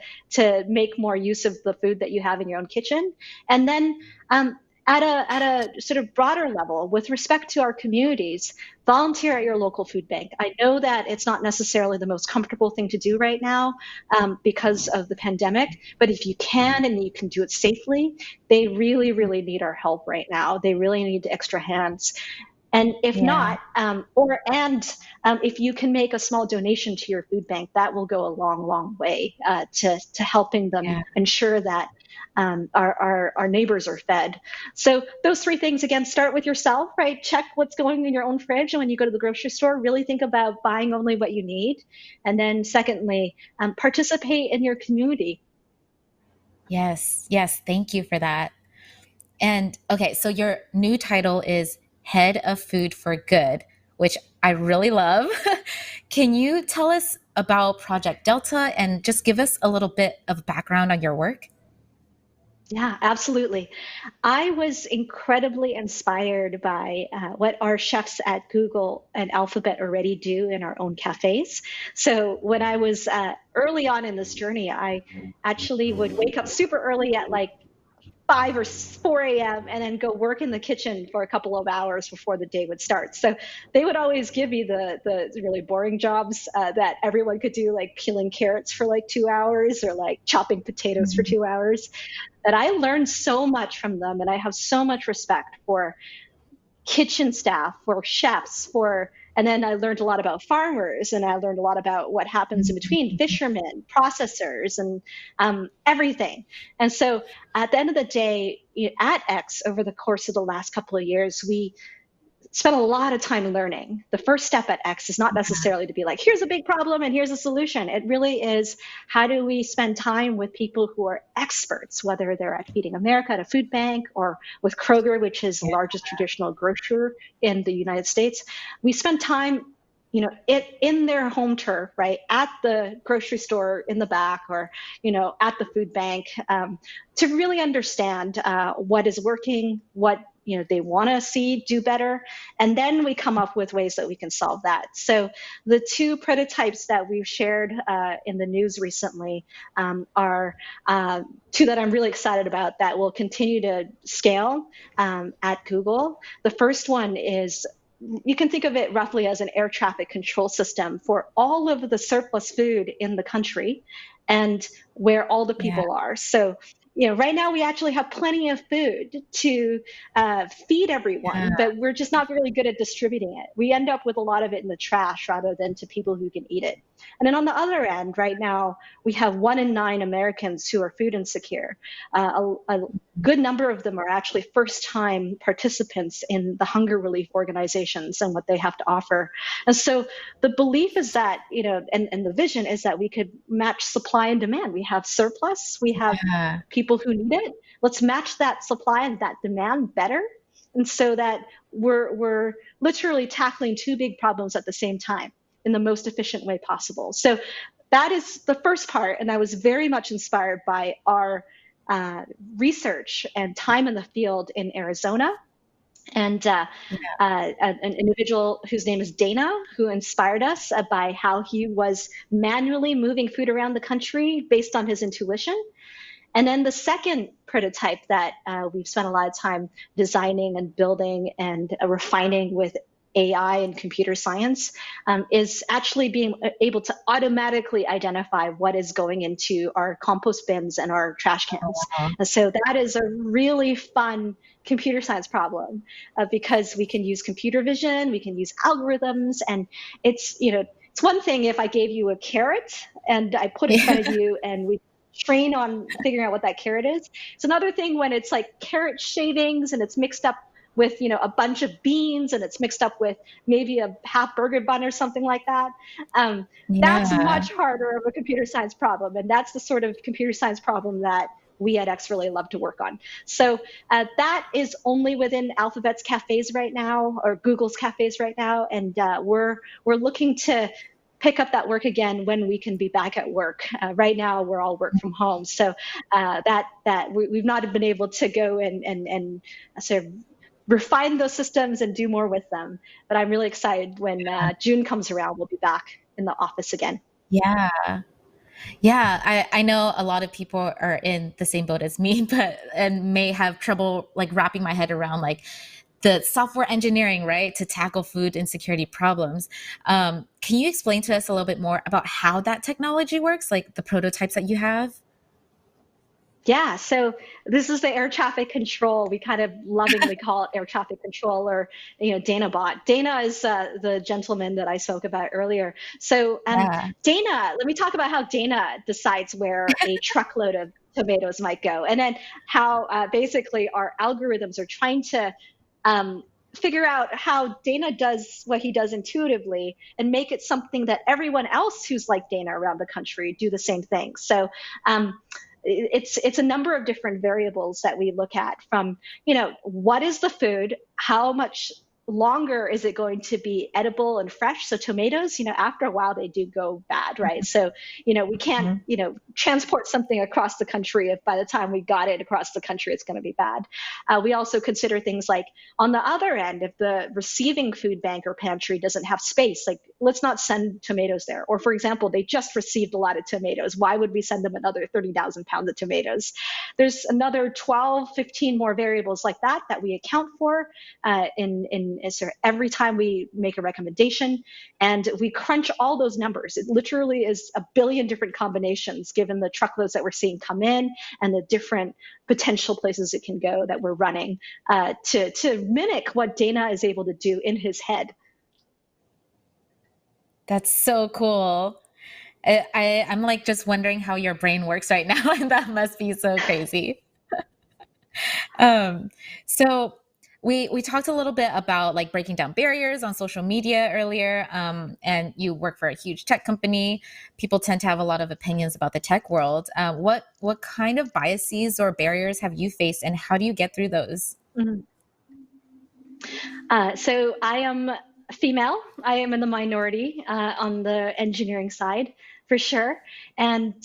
G: make more use of the food that you have in your own kitchen. And then at a sort of broader level, with respect to our communities, volunteer at your local food bank. I know that it's not necessarily the most comfortable thing to do right now because of the pandemic, but if you can and you can do it safely, they really, really need our help right now. They really need extra hands. And if
A: yeah,
G: not, if you can make a small donation to your food bank, that will go a long, long way to helping them
A: yeah.
G: ensure that our neighbors are fed. So those three things, again, start with yourself, right? Check what's going in your own fridge. And when you go to the grocery store, really think about buying only what you need. And then secondly, participate in your community.
A: Yes, yes. Thank you for that. And okay, so your new title is Head of Food for Good, which I really love. Can you tell us about Project Delta and just give us a little bit of background on your work?
G: Yeah, absolutely. I was incredibly inspired by what our chefs at Google and Alphabet already do in our own cafes. So when I was early on in this journey, I actually would wake up super early at like 5 or 4 a.m. and then go work in the kitchen for a couple of hours before the day would start. So they would always give me the really boring jobs that everyone could do, like peeling carrots for like 2 hours, or like chopping potatoes for 2 hours. That I learned so much from them, and I have so much respect for kitchen staff, for chefs, for and then I learned a lot about farmers, and I learned a lot about what happens in between, fishermen, processors, and everything. And so at the end of the day, at X, over the course of the last couple of years, we spent a lot of time learning. The first step at X is not necessarily to be like, here's a big problem and here's a solution. It really is, how do we spend time with people who are experts, whether they're at Feeding America at a food bank, or with Kroger, which is the largest traditional grocer in the United States. We spend time, in their home turf, right, at the grocery store in the back, or at the food bank, to really understand what is working, what they want to see do better, and then we come up with ways that we can solve that. So the two prototypes that we've shared in the news recently are two that I'm really excited about, that will continue to scale at Google. The first one is, you can think of it roughly as an air traffic control system for all of the surplus food in the country and where all the
A: Yeah,
G: people are. So, right now we actually have plenty of food to feed everyone,
A: yeah,
G: but we're just not really good at distributing it. We end up with a lot of it in the trash rather than to people who can eat it. And then on the other end, right now, we have 1 in 9 Americans who are food insecure. A good number of them are actually first-time participants in the hunger relief organizations and what they have to offer. And so the belief is that, and the vision is that we could match supply and demand. We have surplus, we have
A: yeah.
G: people who need it. Let's match that supply and that demand better. And so that we're literally tackling two big problems at the same time in the most efficient way possible. So that is the first part. And I was very much inspired by our research and time in the field in Arizona. And an individual whose name is Dana, who inspired us by how he was manually moving food around the country based on his intuition. And then the second prototype that we've spent a lot of time designing and building and refining with AI and computer science is actually being able to automatically identify what is going into our compost bins and our trash cans. And so that is a really fun computer science problem because we can use computer vision, we can use algorithms, and it's one thing if I gave you a carrot and I put it in front of you and we train on figuring out what that carrot is. It's another thing when it's like carrot shavings and it's mixed up with a bunch of beans and it's mixed up with maybe a half burger bun or something like that. That's much harder of a computer science problem, and that's the sort of computer science problem that we at X really love to work on. So that is only within Alphabet's cafes right now, or Google's cafes right now, and we're looking to pick up that work again when we can be back at work. Right now, we're all work from home, so we've not been able to go and sort of refine those systems and do more with them. But I'm really excited when June comes around, we'll be back in the office again.
A: Yeah. I know a lot of people are in the same boat as me, and may have trouble like wrapping my head around like the software engineering, right, to tackle food insecurity problems. Can you explain to us a little bit more about how that technology works, like the prototypes that you have?
G: Yeah, so this is the air traffic control. We kind of lovingly call it air traffic control, or DanaBot. Dana is the gentleman that I spoke about earlier. So Dana, let me talk about how Dana decides where a truckload of tomatoes might go, and then how basically our algorithms are trying to figure out how Dana does what he does intuitively and make it something that everyone else who's like Dana around the country do the same thing. So it's a number of different variables that we look at, from what is the food, how much longer is it going to be edible and fresh. So tomatoes, after a while they do go bad, right? So we can't transport something across the country if by the time we got it across the country it's going to be bad. We also consider things like, on the other end, if the receiving food bank or pantry doesn't have space, like let's not send tomatoes there. Or for example, they just received a lot of tomatoes, why would we send them another 30,000 pounds of tomatoes? There's another 12, 15 more variables like that we account for in every time we make a recommendation, and we crunch all those numbers. It literally is a billion different combinations given the truckloads that we're seeing come in and the different potential places it can go that we're running to mimic what Dana is able to do in his head.
A: That's so cool. I'm like just wondering how your brain works right now, and that must be so crazy. So we talked a little bit about like breaking down barriers on social media earlier, and you work for a huge tech company. People tend to have a lot of opinions about the tech world. What kind of biases or barriers have you faced, and how do you get through those?
G: Mm-hmm. So I am female. I am in the minority on the engineering side, for sure. And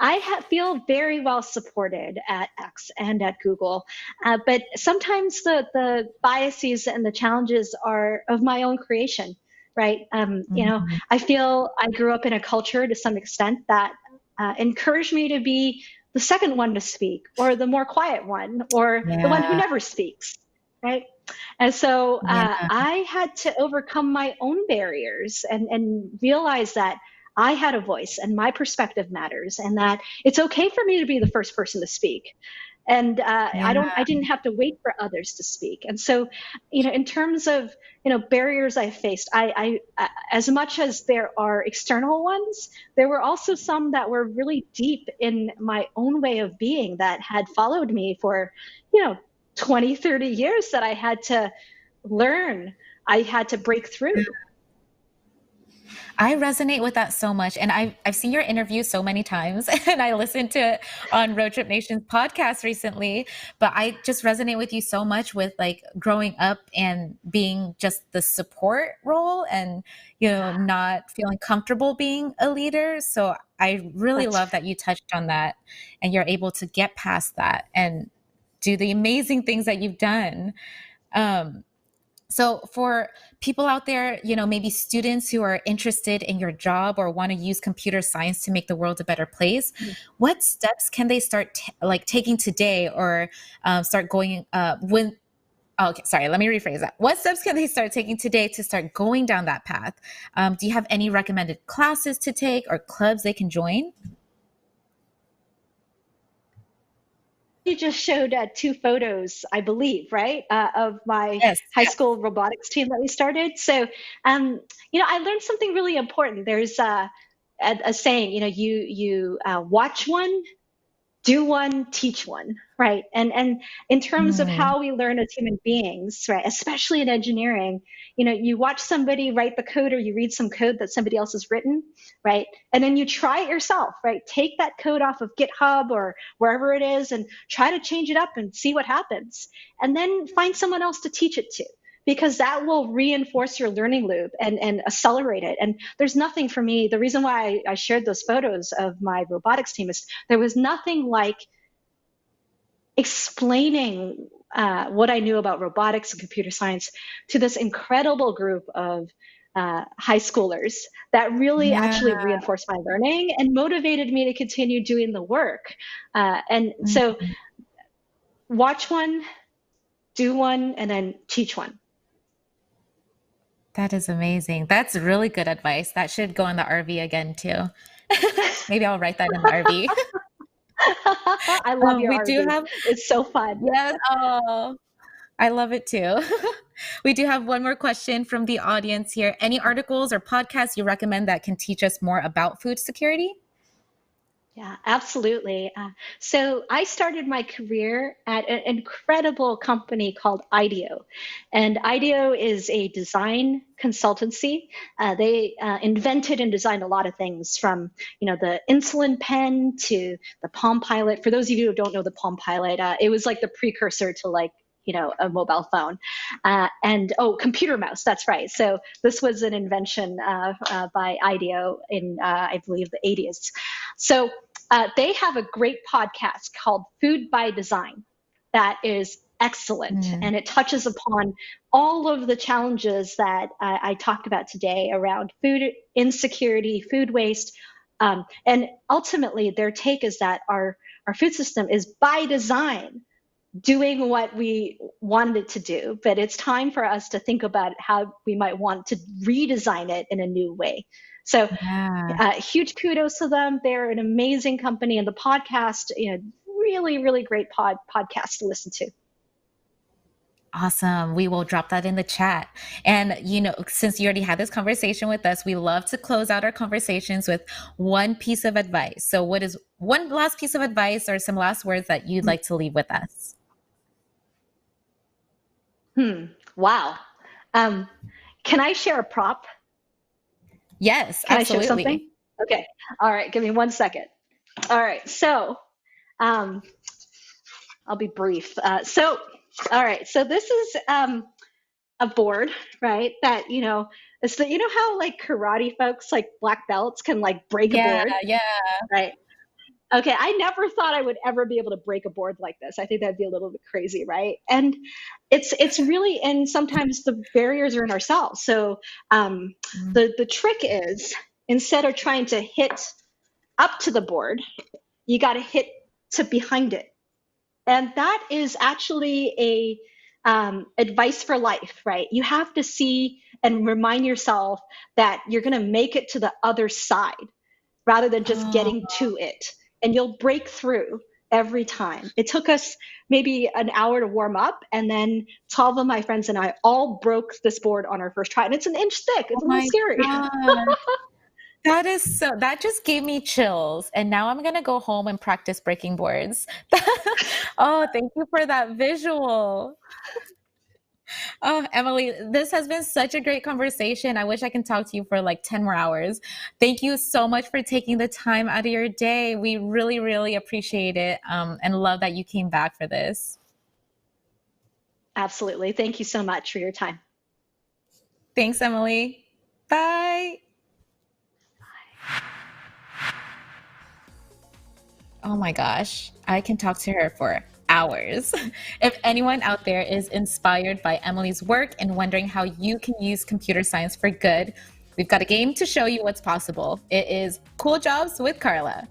G: I feel very well supported at X and at Google, but sometimes the biases and the challenges are of my own creation, right? I feel I grew up in a culture to some extent that encouraged me to be the second one to speak, or the more quiet one, or the one who never speaks, right? And so I had to overcome my own barriers and realize that I had a voice and my perspective matters, and that it's okay for me to be the first person to speak. And I didn't have to wait for others to speak. And so, in terms of, barriers I faced, I as much as there are external ones, there were also some that were really deep in my own way of being that had followed me for, 20, 30 years that I had to learn, I had to break through.
A: I resonate with that so much. And I've seen your interview so many times and I listened to it on Road Trip Nation's podcast recently, but I just resonate with you so much with like growing up and being just the support role and, not feeling comfortable being a leader. So I really love that you touched on that and you're able to get past that and do the amazing things that you've done. So for people out there, maybe students who are interested in your job or want to use computer science to make the world a better place, what steps can they start taking today or start going when? Okay, sorry, let me rephrase that. What steps can they start taking today to start going down that path? Do you have any recommended classes to take or clubs they can join?
G: You just showed 2 photos, I believe, right, of my
A: Yes.
G: high school robotics team that we started. So, I learned something really important. There's a saying, you watch one, do one, teach one, right? And in terms of how we learn as human beings, right, especially in engineering, you watch somebody write the code or you read some code that somebody else has written, right? And then you try it yourself, right? Take that code off of GitHub or wherever it is and try to change it up and see what happens. And then find someone else to teach it to, because that will reinforce your learning loop and accelerate it. And there's nothing for me. The reason why I shared those photos of my robotics team is there was nothing like explaining what I knew about robotics and computer science to this incredible group of high schoolers that really actually reinforced my learning and motivated me to continue doing the work. So watch one, do one, and then teach one.
A: That is amazing. That's really good advice. That should go in the RV again too. Maybe I'll write that in the RV.
G: I love your RV. It's so fun.
A: Yes. Oh, I love it too. We do have one more question from the audience here. Any articles or podcasts you recommend that can teach us more about food security?
G: Yeah, absolutely. So I started my career at an incredible company called IDEO. And IDEO is a design consultancy. They invented and designed a lot of things from, the insulin pen to the Palm Pilot. For those of you who don't know the Palm Pilot, it was like the precursor to a mobile phone. Computer mouse, that's right. So this was an invention by IDEO in, I believe, the 80s. So they have a great podcast called Food by Design that is excellent. And it touches upon all of the challenges that I talked about today around food insecurity, food waste. And ultimately, their take is that our food system is by design doing what we wanted it to do, but it's time for us to think about how we might want to redesign it in a new way. So huge kudos to them. They're an amazing company, and the podcast, really, really great podcast to listen to.
A: Awesome. We will drop that in the chat. And, since you already had this conversation with us, we love to close out our conversations with one piece of advice. So what is one last piece of advice or some last words that you'd like to leave with us?
G: Wow. Can I share a prop?
A: Yes,
G: Can
A: absolutely.
G: I share something? Okay. All right. Give me 1 second. All right. So, I'll be brief. All right. So this is a board, right? That it's how like karate folks, like black belts, can like break a board.
A: Yeah.
G: Right. Okay, I never thought I would ever be able to break a board like this. I think that'd be a little bit crazy, right? And it's really, and sometimes the barriers are in ourselves. So the trick is, instead of trying to hit up to the board, you got to hit to behind it. And that is actually a advice for life, right? You have to see and remind yourself that you're going to make it to the other side rather than just getting to it. And you'll break through every time. It took us maybe an hour to warm up, and then 12 of my friends and I all broke this board on our first try. And it's an inch thick. It's a little scary.
A: That just gave me chills. And now I'm going to go home and practice breaking boards. Oh, thank you for that visual. Oh, Emily, this has been such a great conversation. I wish I can talk to you for like 10 more hours. Thank you so much for taking the time out of your day. We really, really appreciate it, and love that you came back for this.
G: Absolutely. Thank you so much for your time.
A: Thanks, Emily. Bye. Oh my gosh, I can talk to her for hours. If anyone out there is inspired by Emily's work and wondering how you can use computer science for good, we've got a game to show you what's possible. It is Cool Jobs with Carla.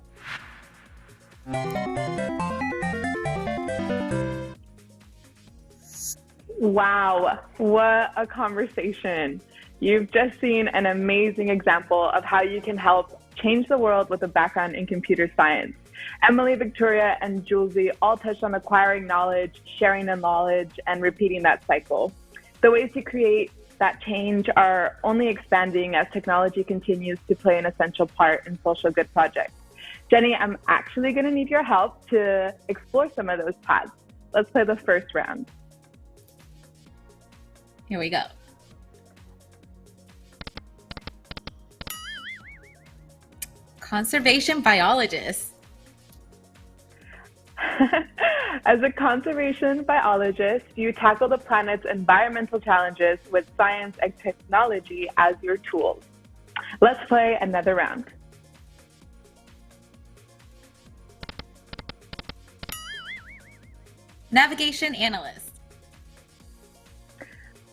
D: Wow, what a conversation. You've just seen an amazing example of how you can help change the world with a background in computer science. Emily, Victoria, and Julesy all touched on acquiring knowledge, sharing the knowledge, and repeating that cycle. The ways to create that change are only expanding as technology continues to play an essential part in social good projects. Jenny, I'm actually going to need your help to explore some of those paths. Let's play the first round.
A: Here we go. Conservation biologist.
D: As a conservation biologist, you tackle the planet's environmental challenges with science and technology as your tools. Let's play another round.
A: Navigation analyst.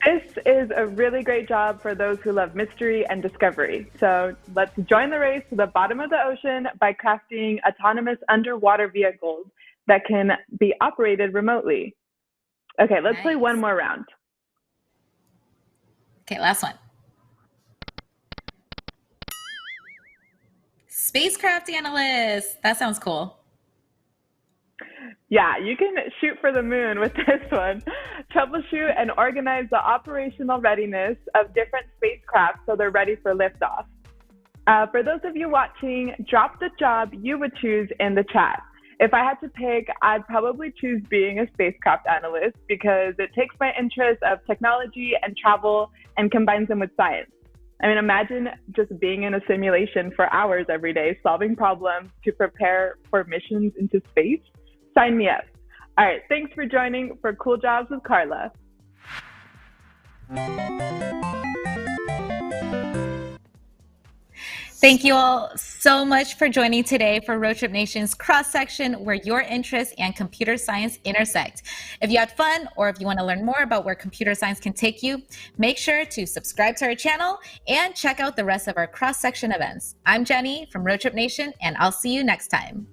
D: This is a really great job for those who love mystery and discovery. So let's join the race to the bottom of the ocean by crafting autonomous underwater vehicles that can be operated remotely. Okay, let's play one more round.
A: Okay, last one. Spacecraft analyst. That sounds cool.
D: Yeah, you can shoot for the moon with this one. Troubleshoot and organize the operational readiness of different spacecraft so they're ready for liftoff. For those of you watching, drop the job you would choose in the chat. If I had to pick, I'd probably choose being a spacecraft analyst because it takes my interest of technology and travel and combines them with science. I mean, imagine just being in a simulation for hours every day, solving problems to prepare for missions into space. Sign me up. All right, thanks for joining for Cool Jobs with Carla.
A: Thank you all so much for joining today for Roadtrip Nation's Cross Section, where your interests and computer science intersect. If you had fun, or if you want to learn more about where computer science can take you, make sure to subscribe to our channel and check out the rest of our cross section events. I'm Jenny from Roadtrip Nation, and I'll see you next time.